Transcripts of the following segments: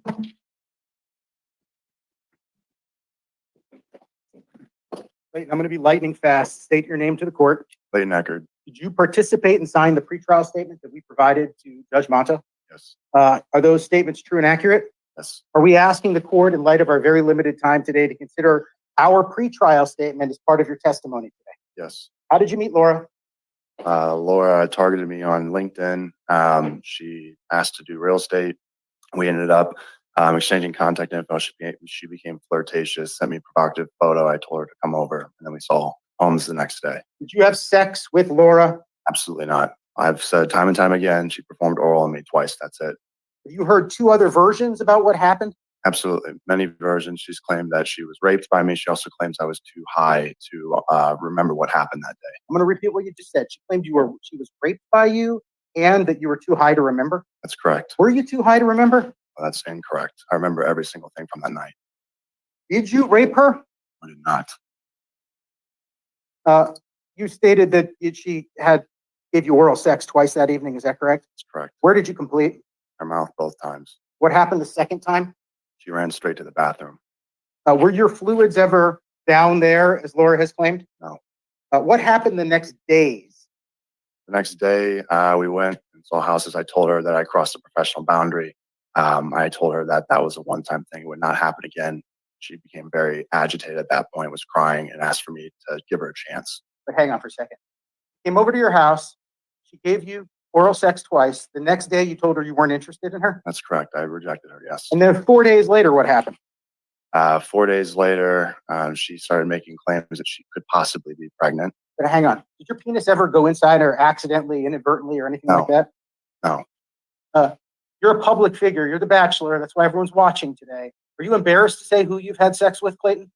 Clayton, I'm going to be lightning fast. State your name to the court. Clayton Echard. Did you participate and sign the pretrial statement that we provided to Judge Monta? Yes. Are those statements true and accurate? Yes. Are we asking the court, in light of our very limited time today, to consider our pretrial statement as part of your testimony today? Yes. How did you meet Laura? Laura targeted me on LinkedIn. She asked to do real estate. We ended up exchanging contact info. She became flirtatious, sent me a provocative photo. I told her to come over, and then we saw homes the next day. Did you have sex with Laura? Absolutely not. I've said time and time again, she performed oral on me twice. That's it. Have you heard two other versions about what happened? Absolutely. Many versions. She's claimed that she was raped by me. She also claims I was too high to remember what happened that day. I'm going to repeat what you just said. She claimed she was raped by you and that you were too high to remember. That's correct. Were you too high to remember? Well, that's incorrect. I remember every single thing from that night. Did you rape her? I did not. You stated that she gave you oral sex twice that evening. Is that correct? That's correct. Where did you complete? Her mouth both times. What happened the second time? She ran straight to the bathroom. Were your fluids ever down there, as Laura has claimed? No. What happened the next days? The next day, we went and saw houses. I told her that I crossed a professional boundary. I told her that that was a one-time thing. It would not happen again. She became very agitated at that point, was crying, and asked for me to give her a chance. But hang on for a second. Came over to your house. She gave you oral sex twice. The next day, you told her you weren't interested in her? That's correct. I rejected her, yes. And then 4 days later, what happened? 4 days later, she started making claims that she could possibly be pregnant. But hang on. Did your penis ever go inside her accidentally, inadvertently, or anything like that? No. You're a public figure. You're the Bachelor. That's why everyone's watching today. Are you embarrassed to say who you've had sex with, Clayton?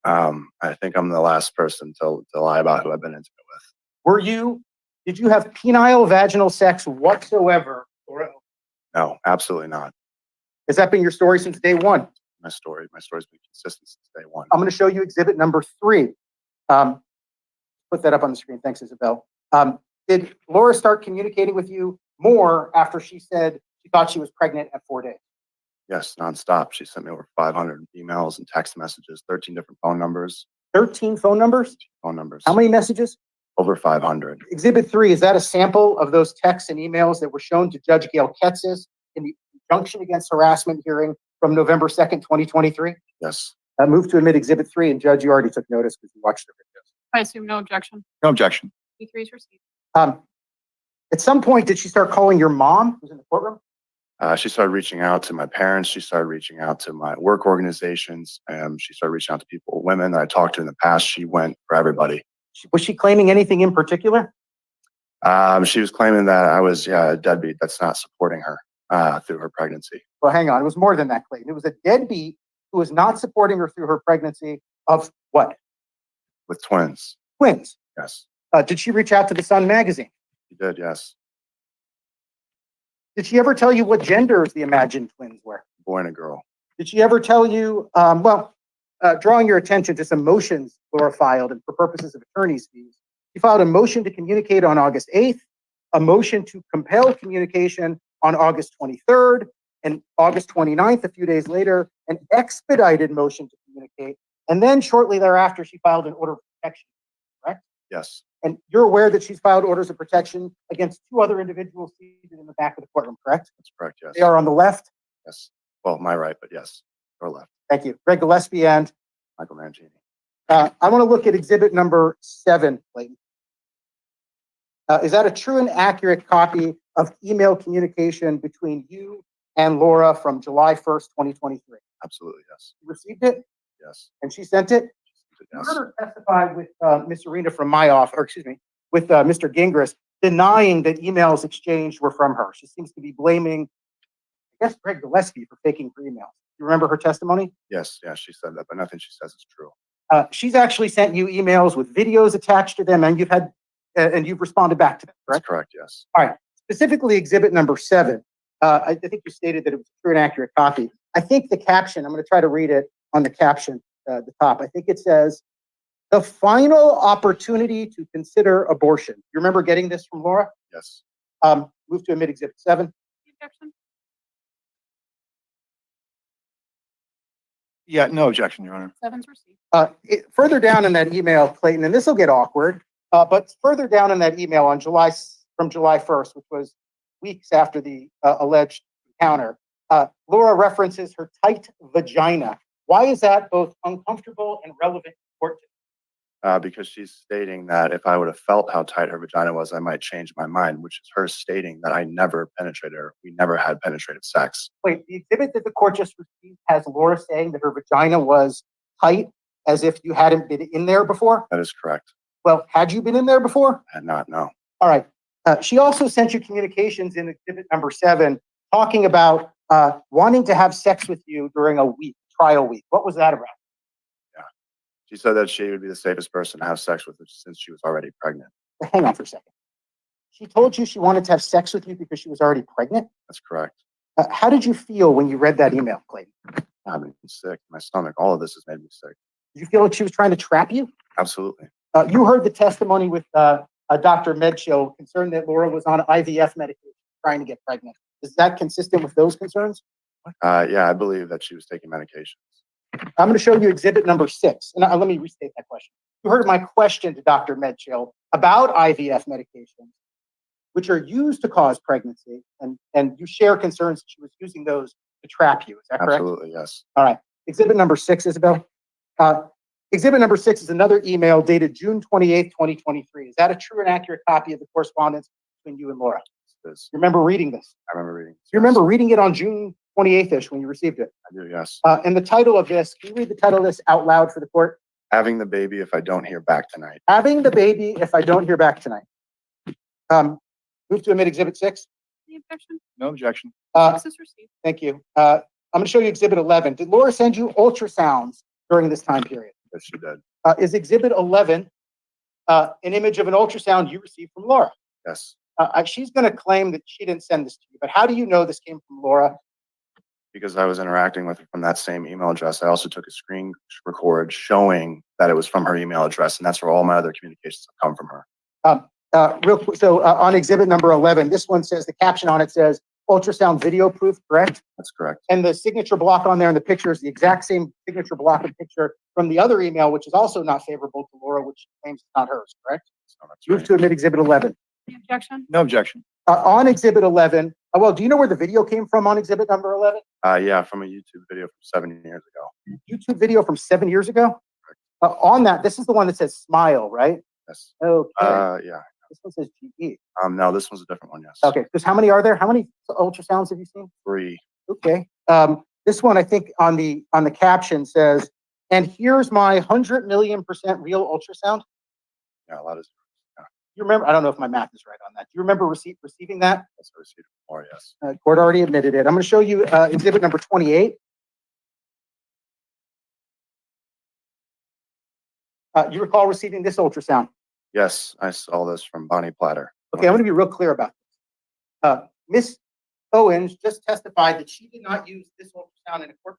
I think I'm the last person to lie about who I've been intimate with. Did you have penile vaginal sex whatsoever? No, absolutely not. Has that been your story since day one? My story's been consistent since day one. I'm going to show you exhibit number 3. Put that up on the screen. Thanks, Isabel. Did Laura start communicating with you more after she said she thought she was pregnant at 4 days? Yes, nonstop. She sent me over 500 emails and text messages, 13 different phone numbers. 13 phone numbers? Phone numbers. How many messages? Over 500. Exhibit 3, is that a sample of those texts and emails that were shown to Judge Gail Ketzis in the injunction against harassment hearing from November 2nd, 2023? Yes. Move to admit exhibit 3, and Judge, you already took notice because you watched the videos. I assume no objection. No objection. E3 is received. At some point, did she start calling your mom, who's in the courtroom? She started reaching out to my parents. She started reaching out to my work organizations. She started reaching out to women that I talked to in the past. She went for everybody. Was she claiming anything in particular? She was claiming that I was a deadbeat that's not supporting her through her pregnancy. Well, hang on. It was more than that, Clayton. It was a deadbeat who was not supporting her through her pregnancy of what? With twins. Twins. Yes. Did she reach out to the Sun magazine? She did, yes. Did she ever tell you what genders the imagined twins were? A boy and a girl. Did she ever tell you, drawing your attention to some motions Laura filed, and for purposes of attorney's fees, she filed a motion to communicate on August 8th, a motion to compel communication on August 23rd, and August 29th, a few days later, an expedited motion to communicate. And then shortly thereafter, she filed an order of protection, correct? Yes. And you're aware that she's filed orders of protection against 2 other individuals seated in the back of the courtroom, correct? That's correct, yes. They are on the left? Yes. Well, my right, but yes, your left. Thank you. Greg Gillespie and Michael Mangini. I want to look at exhibit number 7, Clayton. Is that a true and accurate copy of email communication between you and Laura from July 1st, 2023? Absolutely, yes. You received it? Yes. And she sent it? Yes. You heard her testify with Ms. Arena from my office, or excuse me, with Mr. Gingras, denying that emails exchanged were from her. She seems to be blaming, I guess, Greg Gillespie for faking her emails. You remember her testimony? Yes, she said that, but nothing she says is true. She's actually sent you emails with videos attached to them, and you've responded back to them, correct? That's correct, yes. All right. Specifically, exhibit number 7. I think you stated that it was a true and accurate copy. I think the caption, I'm going to try to read it on the caption, the top. I think it says, "The final opportunity to consider abortion." You remember getting this from Laura? Yes. Move to admit exhibit 7. Objection. Yeah, no objection, Your Honor. Seven's received. Further down in that email, Clayton, and this will get awkward, but further down in that email on from July 1st, which was weeks after the alleged encounter, Laura references her tight vagina. Why is that both uncomfortable and relevant to court? Because she's stating that if I would have felt how tight her vagina was, I might change my mind, which is her stating that I never penetrated her. We never had penetrative sex. Wait, the exhibit that the court just received has Laura saying that her vagina was tight as if you hadn't been in there before? That is correct. Well, had you been in there before? I had not, no. All right. She also sent you communications in exhibit number 7 talking about wanting to have sex with you during a week, trial week. What was that about? She said that she would be the safest person to have sex with since she was already pregnant. Hang on for a second. She told you she wanted to have sex with you because she was already pregnant? That's correct. How did you feel when you read that email, Clayton? I've been sick. My stomach, all of this has made me sick. Did you feel like she was trying to trap you? Absolutely. You heard the testimony with Dr. Medshow concerned that Laura was on IVF medication trying to get pregnant. Is that consistent with those concerns? Yeah, I believe that she was taking medications. I'm going to show you exhibit number 6. And let me restate that question. You heard my question to Dr. Medshow about IVF medications, which are used to cause pregnancy, and you share concerns that she was using those to trap you. Is that correct? Absolutely, yes. All right. Exhibit number 6, Isabel. Exhibit number 6 is another email dated June 28th, 2023. Is that a true and accurate copy of the correspondence between you and Laura? It is. You remember reading this? I remember reading. You remember reading it on June 28th-ish when you received it? I do, yes. And the title of this, can you read the title of this out loud for the court? Having the baby if I don't hear back tonight. Having the baby if I don't hear back tonight. Move to admit exhibit 6. Any objection? No objection. 6 is received. Thank you. I'm going to show you exhibit 11. Did Laura send you ultrasounds during this time period? Yes, she did. Is exhibit 11 an image of an ultrasound you received from Laura? Yes. She's going to claim that she didn't send this to you, but how do you know this came from Laura? Because I was interacting with her from that same email address. I also took a screen record showing that it was from her email address, and that's where all my other communications have come from her. Real quick, so on exhibit number 11, this one says, the caption on it says, ultrasound video proof, correct? That's correct. And the signature block on there in the picture is the exact same signature block and picture from the other email, which is also not favorable to Laura, which claims it's not hers, correct? So that's Move right. to admit exhibit 11. Any objection? No objection. On exhibit 11, well, do you know where the video came from on exhibit number 11? Yeah, from a YouTube video from 7 years ago. YouTube video from 7 years ago? On that, this is the one that says smile, right? Yes. Okay. Yeah. This one says GE. No, this one's a different one. Yes. Okay. Because how many are there? How many ultrasounds have you seen? 3. Okay. This one, I think on the caption says, and here's my 100 million% real ultrasound. Yeah, a lot of. You remember? I don't know if my math is right on that. Do you remember receiving that? Yes, I received more. Yes. Court already admitted it. I'm going to show you exhibit number 28. You recall receiving this ultrasound? Yes, I saw this from Bonnie Platter. Okay, I'm going to be real clear about this. Miss Owens just testified that she did not use this ultrasound in a court,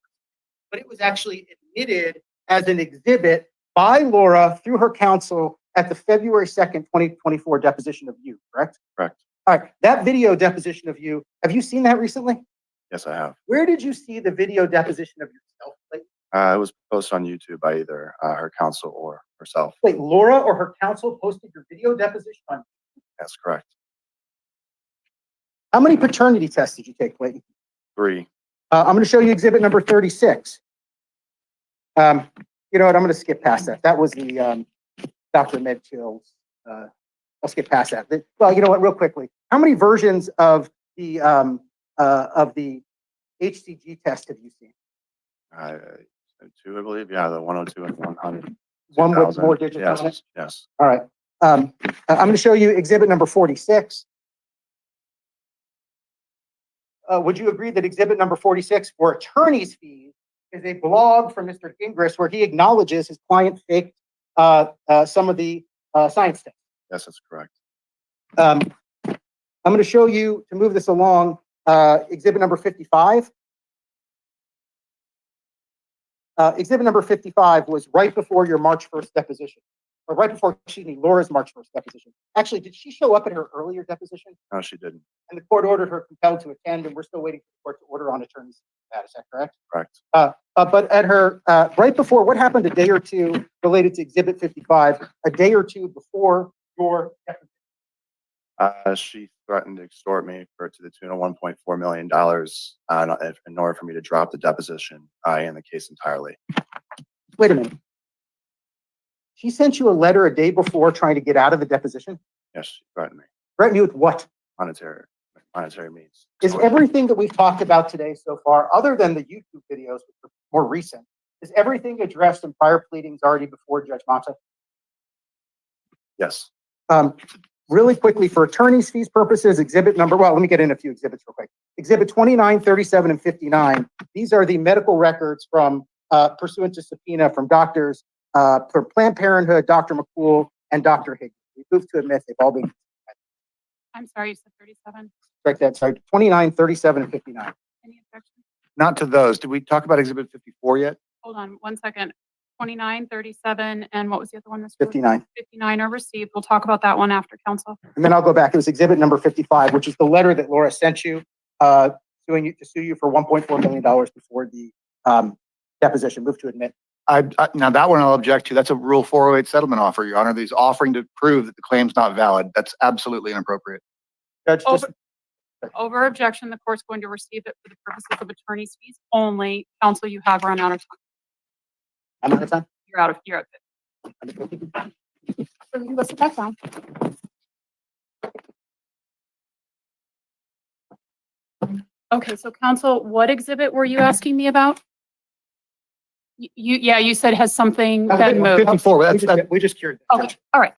but it was actually admitted as an exhibit by Laura through her counsel at the February 2nd, 2024 deposition of you, correct? Correct. All right, that video deposition of you, have you seen that recently? Yes, I have. Where did you see the video deposition of yourself? It was posted on YouTube by either her counsel or herself. Wait, Laura or her counsel posted your video deposition on? That's correct. How many paternity tests did you take, Clayton? 3. I'm going to show you exhibit number 36. You know what? I'm going to skip past that. That was the Dr. Medkill's. I'll skip past that. Well, you know what? Real quickly, how many versions of the HCG test have you seen? 2, I believe. Yeah, the 102 and 100. One with 2000. more digits Yes. on it? Yes. All right. I'm going to show you exhibit number 46. Would you agree that exhibit number 46 for attorney's fees is a blog from Mr. Gingras where he acknowledges his client faked some of the science tests? Yes, that's correct. I'm going to show you, to move this along, exhibit number 55. Exhibit number 55 was right before your March 1st deposition, or right before, excuse me, Laura's March 1st deposition. Actually, did she show up at her earlier deposition? No, she didn't. And the court ordered her compelled to attend, and we're still waiting for the court to order on attorneys. that. Is that correct? Correct. But at her, right before, what happened a day or two related to Exhibit 55, a day or two before your deposition? She threatened to extort me to the tune of $1.4 million in order for me to drop the deposition and the case entirely. Wait a minute. She sent you a letter a day before trying to get out of the deposition? Yes, she threatened me. Threatened you with what? Monetary means. Is everything that we've talked about today so far, other than the YouTube videos, which are more recent, is everything addressed in prior pleadings already before Judge Mata? Yes. Really quickly, for attorney's fees purposes, well, let me get in a few exhibits real quick. Exhibit 29, 37, and 59. These are the medical records from pursuant to subpoena from doctors for Planned Parenthood, Dr. McCool, and Dr. Higgins. We move to admit they've all been. I'm sorry, you said 37. Correct that. Sorry, 29, 37, and 59. Any objection? Not to those. Did we talk about Exhibit 54 yet? Hold on 1 second. 29, 37, and what was the other one? Mr. 59. 59 are received. We'll talk about that one after council. And then I'll go back. It was exhibit number 55, which is the letter that Laura sent you, suing you to sue you for $1.4 million before the deposition. Move to admit. Now that one I'll object to. That's a Rule 408 settlement offer, Your Honor. He's offering to prove that the claim's not valid. That's absolutely inappropriate. Judge, just Over objection, the court's going to receive it for the purposes of attorney's fees only. Counsel, you have run out of time. I'm out of time. You're out. So you can go sit back down. Okay, so counsel, what exhibit were you asking me about? You said has something been moved. 54, We just cured that. Okay, all right.